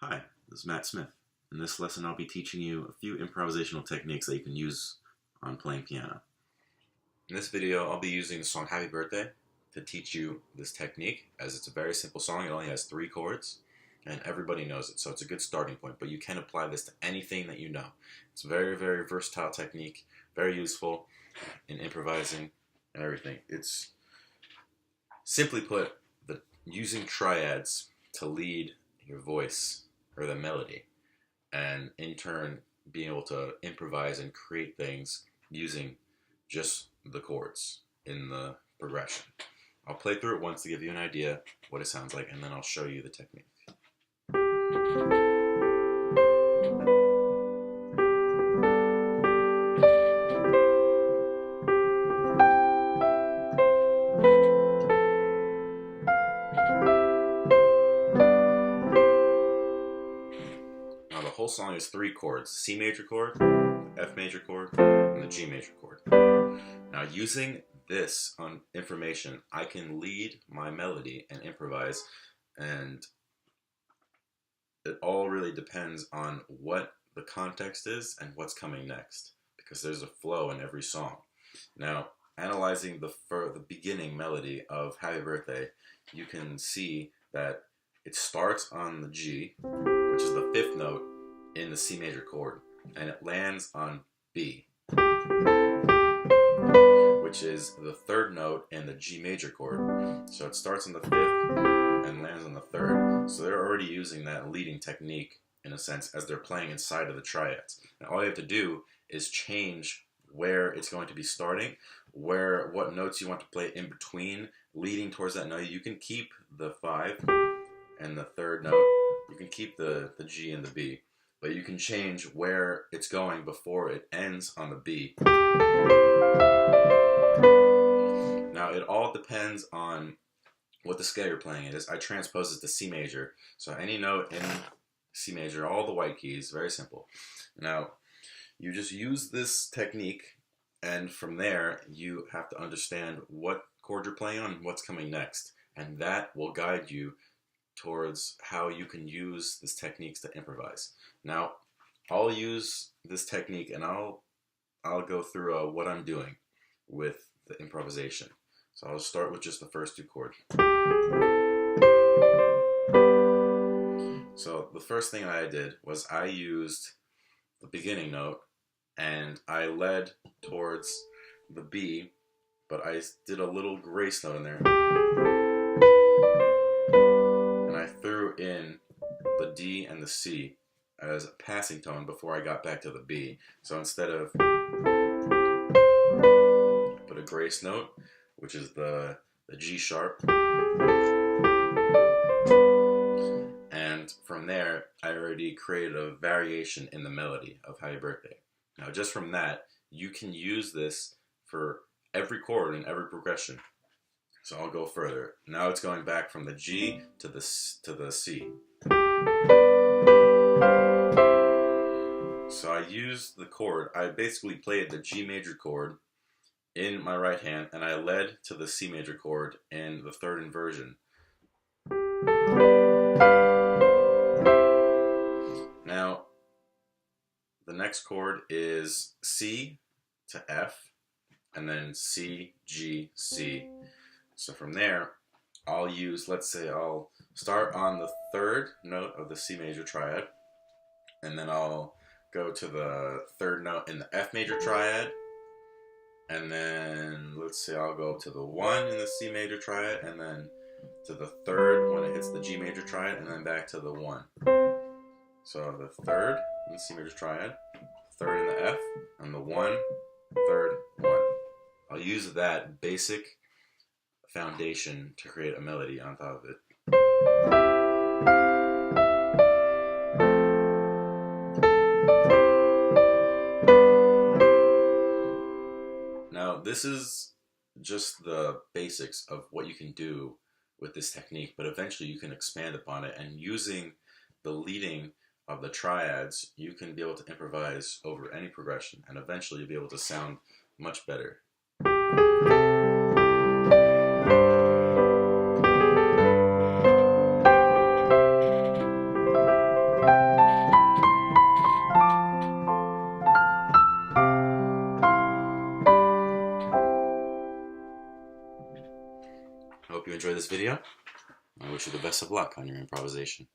Hi, this is Matt Smith. In this lesson I'll be teaching you a few improvisational techniques that you can use on playing piano. In this video I'll be using the song Happy Birthday to teach you this technique, as it's a very simple song. It only has 3 chords and everybody knows it, so it's a good starting point, but you can apply this to anything that you know. It's a very, very versatile technique, very useful in improvising and everything. It's, simply put, using triads to lead your voice or the melody, and in turn being able to improvise and create things using just the chords in the progression. I'll play through it once to give you an idea what it sounds like, and then I'll show you the technique. Now the whole song is 3 chords: C major chord, F major chord, and the G major chord. Now using this information, I can lead my melody and improvise, and it all really depends on what the context is and what's coming next, because there's a flow in every song. Now, analyzing the beginning melody of Happy Birthday, you can see that it starts on the G, which is the 5th note in the C major chord, and it lands on B, which is the 3rd note in the G major chord. So it starts on the 5th and lands on the 3rd. So they're already using that leading technique, in a sense, as they're playing inside of the triads. And all you have to do is change where it's going to be starting, what notes you want to play in between, leading towards that note. You can keep the 5 and the 3rd note. You can keep the G and the B, but you can change where it's going before it ends on the B. Now, it all depends on what the scale you're playing it is. I transpose it to C major. So any note in C major, all the white keys, very simple. Now, you just use this technique, and from there, you have to understand what chord you're playing on and what's coming next. And that will guide you towards how you can use these techniques to improvise. Now, I'll use this technique and I'll go through what I'm doing with the improvisation. So I'll start with just the first 2 chords. So the first thing I did was I used the beginning note and I led towards the B, but I did a little grace note in there. And I threw in the D and the C as a passing tone before I got back to the B. So instead of, I put a grace note, which is the G sharp. And from there, I already created a variation in the melody of Happy Birthday. Now, just from that, you can use this for every chord and every progression. So I'll go further. Now it's going back from the G to the C. So I used the chord. I basically played the G major chord in my right hand, and I led to the C major chord in the 3rd inversion. Now, the next chord is C to F, and then C, G, C. So from there, I'll use, let's say I'll start on the 3rd note of the C major triad, and then I'll go to the 3rd note in the F major triad, and then let's say I'll go to the 1 in the C major triad, and then to the 3rd when it hits the G major triad, and then back to the 1. So the 3rd in the C major triad, 3rd in the F, and the 1, 3rd, 1. I'll use that basic foundation to create a melody on top of it. Now, this is just the basics of what you can do with this technique, but eventually you can expand upon it, and using the leading of the triads, you can be able to improvise over any progression, and eventually you'll be able to sound much better. hope you enjoyed this video. I wish you the best of luck on your improvisation.